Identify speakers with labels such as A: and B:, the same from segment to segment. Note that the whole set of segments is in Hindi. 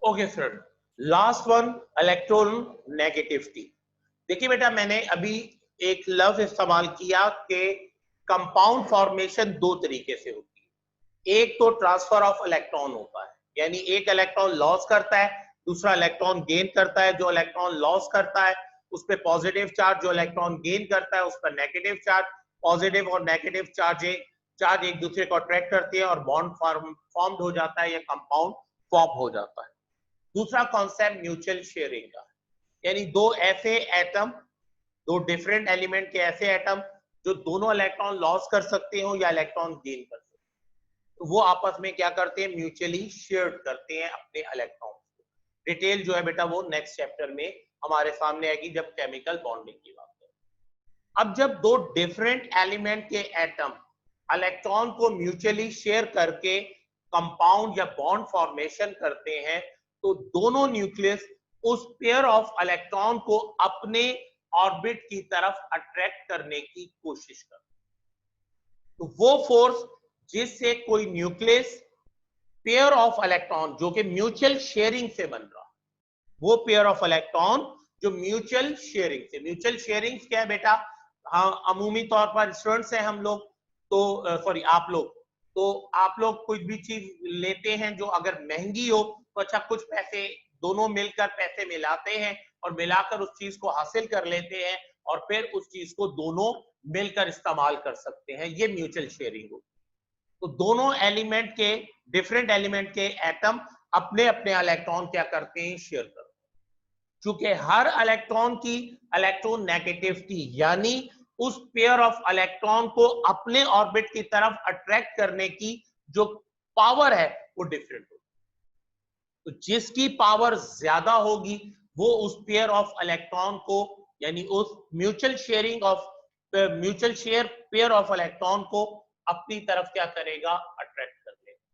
A: Okay sir, last one, electronegativity. देखिए बेटा, मैंने अभी एक लफ्ज इस्तेमाल किया कि कंपाउंड फॉर्मेशन दो तरीके से होती है। एक तो ट्रांसफर ऑफ इलेक्ट्रॉन होता है, यानी एक इलेक्ट्रॉन लॉस करता है, दूसरा इलेक्ट्रॉन गेन करता है। जो इलेक्ट्रॉन लॉस करता है उस पर पॉजिटिव चार्ज, जो इलेक्ट्रॉन गेन करता है उस पर नेगेटिव चार्ज। पॉजिटिव और नेगेटिव चार्ज एक दूसरे को अट्रैक्ट करते हैं और बॉन्ड फॉर्म्ड हो जाता है या कंपाउंड फॉर्म हो जाता है। दूसरा कॉन्सेप्ट म्यूचुअल शेयरिंग का, यानी दो ऐसे एटम, दो डिफरेंट एलिमेंट के ऐसे एटम जो दोनों इलेक्ट्रॉन लॉस कर सकते हो या इलेक्ट्रॉन गेन कर सकते हो, तो वो आपस में क्या करते हैं, म्यूचुअली शेयर करते हैं अपने इलेक्ट्रॉन को। डिटेल जो है बेटा वो नेक्स्ट चैप्टर में हमारे सामने आएगी जब केमिकल बॉन्डिंग की बात करें। अब जब दो डिफरेंट एलिमेंट के एटम इलेक्ट्रॉन को म्यूचुअली शेयर करके कंपाउंड या बॉन्ड फॉर्मेशन करते हैं, तो दोनों न्यूक्लियस उस पेयर ऑफ इलेक्ट्रॉन को अपने ऑर्बिट की तरफ अट्रैक्ट करने की कोशिश करते हैं। तो वो फोर्स जिससे कोई न्यूक्लियस पेयर ऑफ इलेक्ट्रॉन जो कि म्यूचुअल शेयरिंग से बन रहा, वो पेयर ऑफ इलेक्ट्रॉन जो म्यूचुअल शेयरिंग क्या है बेटा, हाँ, अमूमी तौर पर स्टूडेंट्स हैं हम लोग, तो सॉरी आप लोग कोई भी चीज लेते हैं जो अगर महंगी हो तो अच्छा कुछ पैसे दोनों मिलकर पैसे मिलाते हैं और मिलाकर उस चीज को हासिल कर लेते हैं और फिर उस चीज को दोनों मिलकर इस्तेमाल कर सकते हैं, ये म्यूचुअल शेयरिंग हो। तो दोनों एलिमेंट के, डिफरेंट एलिमेंट के एटम अपने अपने इलेक्ट्रॉन क्या करते हैं, शेयर करते हैं। चूंकि हर इलेक्ट्रॉन की इलेक्ट्रोनेगेटिविटी यानी उस पेयर ऑफ इलेक्ट्रॉन को अपने ऑर्बिट की तरफ अट्रैक्ट करने की जो पावर है वो डिफरेंट होगी। तो जिसकी पावर ज्यादा होगी वो उस पेयर ऑफ इलेक्ट्रॉन को, यानी उस mutual share pair of electron को अपनी तरफ क्या करेगा, अट्रैक्ट कर लेगा।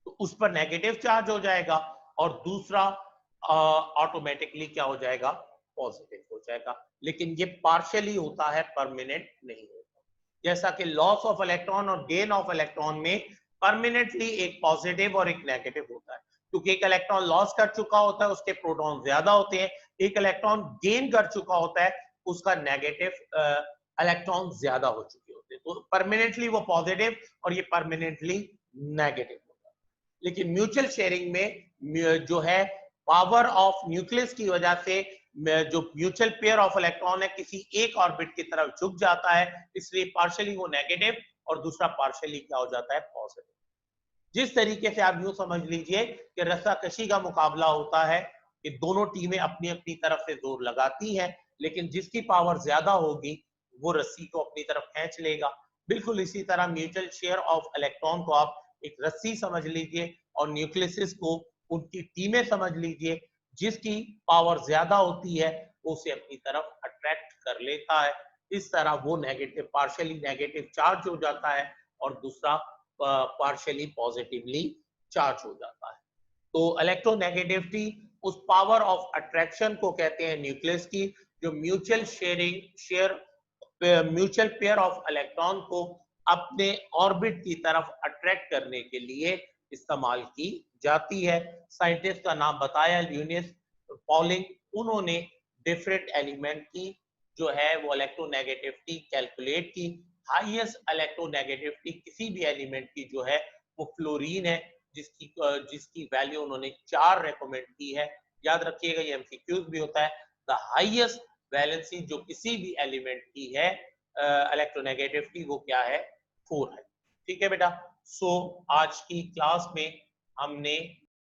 A: तो उस पर नेगेटिव चार्ज हो जाएगा और दूसरा ऑटोमेटिकली क्या हो जाएगा, पॉजिटिव हो जाएगा। लेकिन ये पार्शियली होता है, परमानेंट नहीं होता। जैसा कि लॉस ऑफ इलेक्ट्रॉन और गेन ऑफ इलेक्ट्रॉन में परमानेंटली एक पॉजिटिव और एक नेगेटिव होता है, क्योंकि एक इलेक्ट्रॉन लॉस कर चुका होता है उसके प्रोटॉन ज्यादा होते हैं, एक इलेक्ट्रॉन गेन कर चुका होता है उसका नेगेटिव इलेक्ट्रॉन ज्यादा हो चुके होते हैं। तो परमानेंटली वो पॉजिटिव और ये परमानेंटली नेगेटिव होता है। लेकिन म्यूचुअल शेयरिंग में जो है पावर ऑफ न्यूक्लियस की वजह से जो म्यूचुअल पेयर ऑफ इलेक्ट्रॉन है किसी एक ऑर्बिट की तरफ झुक जाता है, इसलिए पार्शियली वो नेगेटिव और दूसरा पार्शियली क्या हो जाता है, पॉजिटिव। जिस तरीके से आप यूं समझ लीजिए कि रस्साकशी का मुकाबला होता है कि दोनों टीमें अपनी अपनी तरफ से जोर लगाती हैं, लेकिन जिसकी पावर ज्यादा होगी वो रस्सी को अपनी तरफ खींच लेगा। बिल्कुल इसी तरह म्यूचुअल शेयर ऑफ इलेक्ट्रॉन को आप एक रस्सी समझ लीजिए और न्यूक्लियस को उनकी टीमें समझ लीजिए, जिसकी पावर ज्यादा होती है वो उसे अपनी तरफ अट्रैक्ट कर लेता है। इस तरह वो नेगेटिव, पार्शियली नेगेटिव चार्ज हो जाता है और दूसरा पार्शियली पॉजिटिवली चार्ज हो जाता है। तो इलेक्ट्रोनेगेटिविटी उस पावर ऑफ अट्रैक्शन को कहते हैं न्यूक्लियस की, जो म्यूचुअल पेयर ऑफ इलेक्ट्रॉन को अपने ऑर्बिट की तरफ अट्रैक्ट करने के लिए इस्तेमाल की जाती है। साइंटिस्ट का नाम बताया, ल्यूनियस पॉलिंग। उन्होंने डिफरेंट एलिमेंट की जो है वो इलेक्ट्रोनेगेटिविटी कैलकुलेट की। हाईएस्ट इलेक्ट्रोनेगेटिविटी किसी भी एलिमेंट की जो है वो फ्लोरीन है, जिसकी वैल्यू उन्होंने 4 रेकमेंड की है। याद रखिएगा, ये एमसीक्यूज भी होता है। द हाईएस्ट वैलेंसी जो किसी भी एलिमेंट की है इलेक्ट्रोनेगेटिविटी, वो क्या है, 4 है। ठीक है बेटा। सो आज की क्लास में हमने